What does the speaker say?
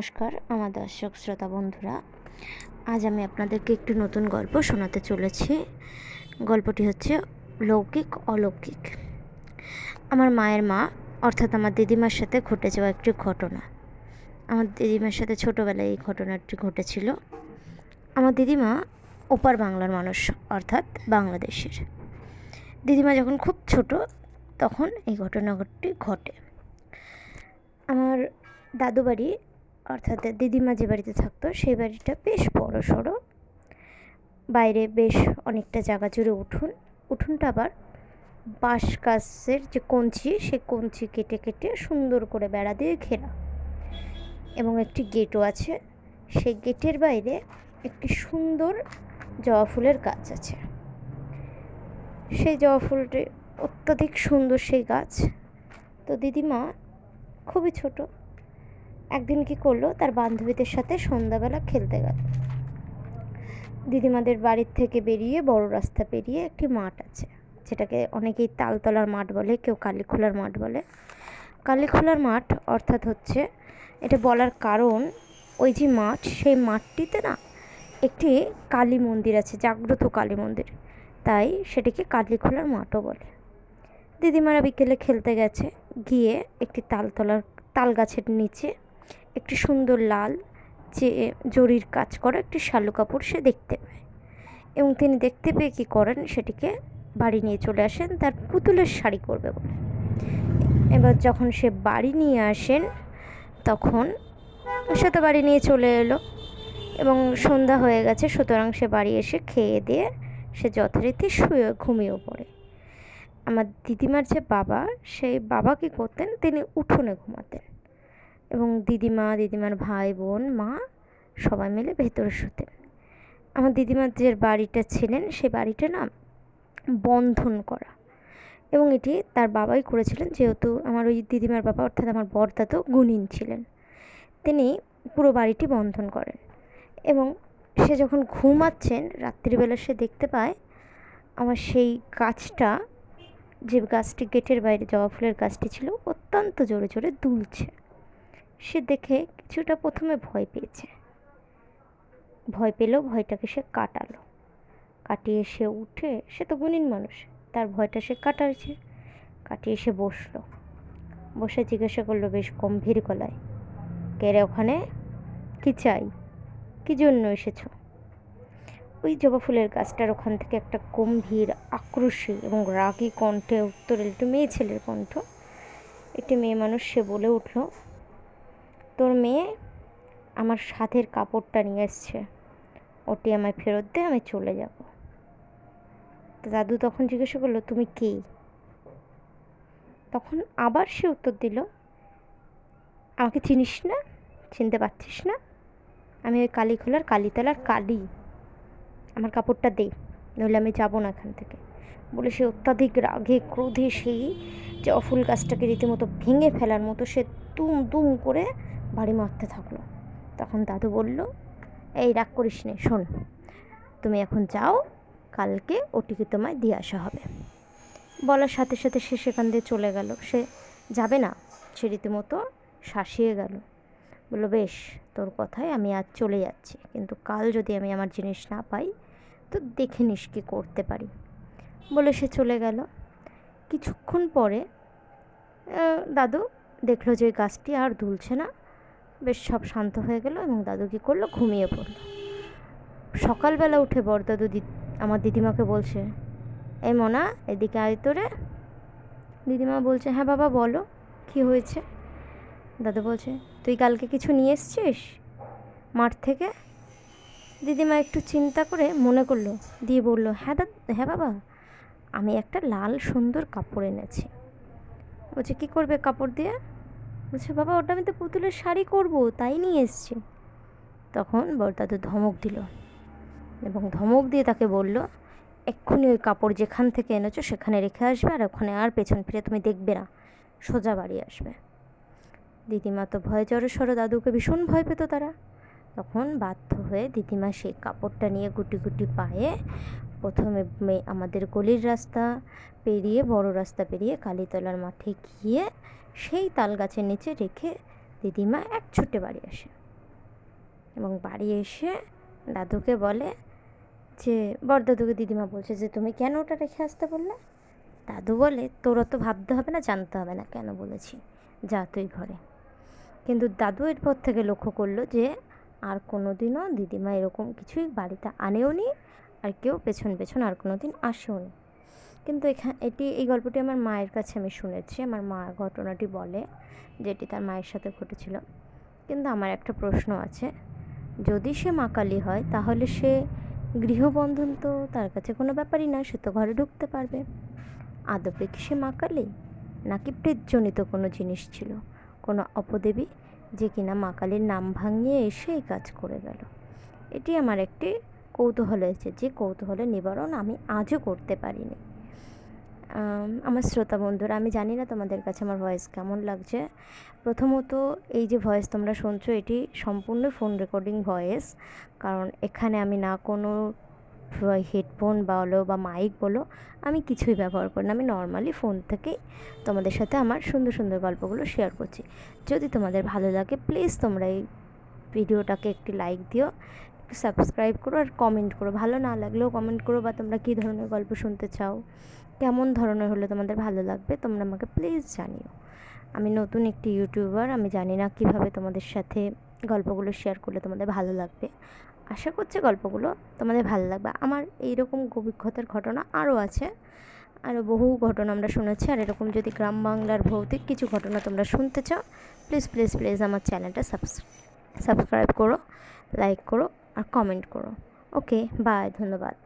নমস্কার আমার দর্শক শ্রোতা বন্ধুরা। আজ আমি আপনাদেরকে একটি নতুন গল্প শোনাতে চলেছি। গল্পটি হচ্ছে লৌকিক অলৌকিক। আমার মায়ের মা অর্থাৎ আমার দিদিমার সাথে ঘটে যাওয়া একটি ঘটনা। আমার দিদিমার সাথে ছোটোবেলায় এই ঘটনাটি ঘটেছিল। আমার দিদিমা ওপার বাংলার মানুষ, অর্থাৎ বাংলাদেশের। দিদিমা যখন খুব ছোট তখন এই ঘটনাটি ঘটে। আমার দাদু বাড়ি অর্থাৎ দিদিমা যে বাড়িতে থাকতো সেই বাড়িটা বেশ বড় সড়ো, বাইরে বেশ অনেকটা জায়গা জুড়ে উঠোনটা আবার বাঁশ গাছের যে কঞ্চি, সেই কঞ্চি কেটে কেটে সুন্দর করে বেড়া দিয়ে ঘেরা, এবং একটি গেটও আছে। সেই গেটের বাইরে একটি সুন্দর জবা ফুলের গাছ আছে। সেই জবা ফুলটি অত্যধিক সুন্দর সেই গাছ। তো দিদিমা খুবই ছোট, একদিন কী করলো, তার বান্ধবীদের সাথে সন্ধ্যাবেলা খেলতে গেল। দিদিমাদের বাড়ির থেকে বেরিয়ে বড় রাস্তা পেরিয়ে একটি মাঠ আছে, যেটাকে অনেকেই তালতলার মাঠ বলে, কেউ কালীখোলার মাঠ বলে। কালীখোলার মাঠ অর্থাৎ হচ্ছে, এটা বলার কারণ ওই যে মাঠ, সেই মাঠটিতে না একটি কালী মন্দির আছে, জাগ্রত কালী মন্দির, তাই সেটিকে কালীখোলার মাঠও বলে। দিদিমারা বিকেলে খেলতে গেছে, গিয়ে একটি তাল গাছের নিচে একটি সুন্দর লাল যে জরির কাজ করা একটি শালু কাপড় সে দেখতে পায়, এবং তিনি দেখতে পেয়ে কী করেন, সেটিকে বাড়ি নিয়ে চলে আসেন তার পুতুলের শাড়ি করবে বলে। এবার যখন সে বাড়ি নিয়ে আসেন, তখন সে তো বাড়ি নিয়ে চলে এলো এবং সন্ধ্যা হয়ে গেছে, সুতরাং সে বাড়ি এসে খেয়ে দিয়ে সে যথারীতি ঘুমিয়েও পড়ে। আমার দিদিমার যে বাবা, সেই বাবা কী করতেন, তিনি উঠোনে ঘুমাতেন, এবং দিদিমার ভাই বোন মা সবাই মিলে ভেতরে শুতেন। আমার দিদিমার যে বাড়িটা ছিলেন, সেই বাড়িটা না বন্ধন করা, এবং এটি তার বাবাই করেছিলেন, যেহেতু আমার ওই দিদিমার বাবা অর্থাৎ আমার বড়দাদু গুণিন ছিলেন। তিনি পুরো বাড়িটি বন্ধন করেন, এবং সে যখন ঘুমাচ্ছেন রাত্রিবেলা সে দেখতে পায় আমার সেই গাছটা, যে গাছটি গেটের বাইরে জবা ফুলের গাছটি ছিল, অত্যন্ত জোরে জোরে দুলছে। সে দেখে কিছুটা প্রথমে ভয় পেয়েছে, ভয় পেলেও ভয়টাকে সে কাটিয়ে সে উঠে, সে তো গুণীন মানুষ, তার ভয়টা সে কাটিয়ে সে বসে জিজ্ঞাসা করলো বেশ গম্ভীর গলায়, কে রে ওখানে, কি চাই, কি জন্য এসেছো? ওই জবা ফুলের গাছটার ওখান থেকে একটা গম্ভীর আক্রোশী এবং রাগী কণ্ঠে উত্তর এল, একটু মেয়ে ছেলের কণ্ঠ, একটি মেয়ে মানুষ, সে বলে উঠল, তোর মেয়ে আমার সাধের কাপড়টা নিয়ে এসছে, ওটি আমায় ফেরত দে, আমি চলে যাব। দাদু তখন জিজ্ঞাসা করলো, তুমি কে? তখন আবার সে উত্তর দিল, আমাকে চিনিস না, চিনতে পারছিস না? আমি ওই কালীখোলার কালীতলার কালী, আমার কাপড়টা দে, নইলে আমি যাবো না এখান থেকে, বলে সে অত্যাধিক রাগে ক্রোধে সেই জবা ফুল গাছটাকে রীতিমতো ভেঙে ফেলার মতো সে দুম দুম করে বাড়ি মারতে থাকলো। তখন দাদু বলল, এই রাগ করিস নে, শোন, তুমি এখন যাও, কালকে ওটিকে তোমায় দিয়ে আসা হবে। বলার সাথে সাথে সে সেখান দিয়ে চলে গেল। সে যাবে না, সে রীতিমতো শাসিয়ে গেল, বললো, বেশ, তোর কথায় আমি আজ চলে যাচ্ছি, কিন্তু কাল যদি আমি আমার জিনিস না পাই তো দেখে নিস কী করতে পারি, বলে সে চলে গেল। কিছুক্ষণ পরে দাদু দেখলো যে ওই গাছটি আর দুলছে না, বেশ সব শান্ত হয়ে গেল, এবং দাদু কী করলো, ঘুমিয়ে পড়লো। সকালবেলা উঠে বড়দাদু আমার দিদিমাকে বলছে, এই মোনা, এদিকে আয় তো রে। দিদিমা বলছে, হ্যাঁ বাবা বলো, কী হয়েছে? দাদু বলছে, তুই কালকে কিছু নিয়ে এসছিস মাঠ থেকে? দিদিমা একটু চিন্তা করে মনে করলো, দিয়ে বলল, হ্যাঁ বাবা, আমি একটা লাল সুন্দর কাপড় এনেছি। বলছে, কী করবে কাপড় দিয়ে? বলছে, বাবা ওটা আমি তো পুতুলের শাড়ি করব, তাই নিয়ে এসছি। তখন বড়দাদু ধমক দিল, এবং ধমক দিয়ে তাকে বলল, এক্ষুনি ওই কাপড় যেখান থেকে এনেছো সেখানে রেখে আসবে, আর ওখানে আর পেছন ফিরে তুমি দেখবে না, সোজা বাড়ি আসবে। দিদিমা তো ভয়ে জড়সড়, দাদুকে ভীষণ ভয় পেত তারা। তখন বাধ্য হয়ে দিদিমা সেই কাপড়টা নিয়ে গুটি গুটি পায়ে প্রথমে আমাদের গলির রাস্তা পেরিয়ে, বড় রাস্তা পেরিয়ে কালীতলার মাঠে গিয়ে সেই তাল গাছের নিচে রেখে দিদিমা এক ছুটে বাড়ি আসে। এবং বাড়ি এসে দাদুকে বলে যে বড়দাদুকে দিদিমা বলছে যে তুমি কেন ওটা রেখে আসতে বললে? দাদু বলে তোর অত ভাবতে হবে না, জানতে হবে না কেন বলেছি, যা তুই ঘরে। কিন্তু দাদু এরপর থেকে লক্ষ্য করলো যে আর কোনো দিনও দিদিমা এরকম কিছুই বাড়িতে আনেও নি, আর কেউ পেছন পেছন আর কোনো দিন আসেও নি। কিন্তু এই গল্পটি আমার মায়ের কাছে আমি শুনেছি, আমার মা ঘটনাটি বলে যেটি তার মায়ের সাথে ঘটেছিল। কিন্তু আমার একটা প্রশ্ন আছে, যদি সে মা কালী হয় তাহলে সে গৃহবন্ধন তো তার কাছে কোনো ব্যাপারই না, সে তো ঘরে ঢুকতে পারবে। আদপে কি সে মা কালী, নাকি প্রেতজনিত কোনো জিনিস ছিল, কোনো অপদেবী যে কিনা মা কালীর নাম ভাঙিয়ে এসে এই কাজ করে গেল? এটি আমার একটি কৌতূহল হয়েছে, যে কৌতূহলের নিবারণ আমি আজও করতে পারিনি। আমার শ্রোতা বন্ধুরা, আমি জানি না তোমাদের কাছে আমার ভয়েস কেমন লাগছে। প্রথমত এই যে ভয়েস তোমরা শুনছো এটি সম্পূর্ণ ফোন রেকর্ডিং ভয়েস, কারণ এখানে আমি না কোনো হেডফোন বলো বা মাইক বলো আমি কিছুই ব্যবহার করি না। আমি নর্মালি ফোন থেকেই তোমাদের সাথে আমার সুন্দর সুন্দর গল্পগুলো শেয়ার করছি। যদি তোমাদের ভালো লাগে প্লিজ তোমরা এই ভিডিওটাকে একটি লাইক দিও, একটু সাবস্ক্রাইব করো আর কমেন্ট করো। ভালো না লাগলেও কমেন্ট করো, বা তোমরা কী ধরনের গল্প শুনতে চাও, কেমন ধরনের হলে তোমাদের ভালো লাগবে তোমরা আমাকে প্লিজ জানিও। আমি নতুন একটি ইউটিউবার, আমি জানি না কীভাবে তোমাদের সাথে গল্পগুলো শেয়ার করলে তোমাদের ভালো লাগবে। আশা করছি গল্পগুলো তোমাদের ভালো লাগবে। আমার এইরকম অভিজ্ঞতার ঘটনা আরও আছে, আরও বহু ঘটনা আমরা শুনেছি। আর এরকম যদি গ্রাম বাংলার ভৌতিক কিছু ঘটনা তোমরা শুনতে চাও প্লিজ প্লিজ প্লিজ আমার চ্যানেলটা সাবস্ক্রাইব করো, লাইক করো আর কমেন্ট করো। ওকে, বাই, ধন্যবাদ।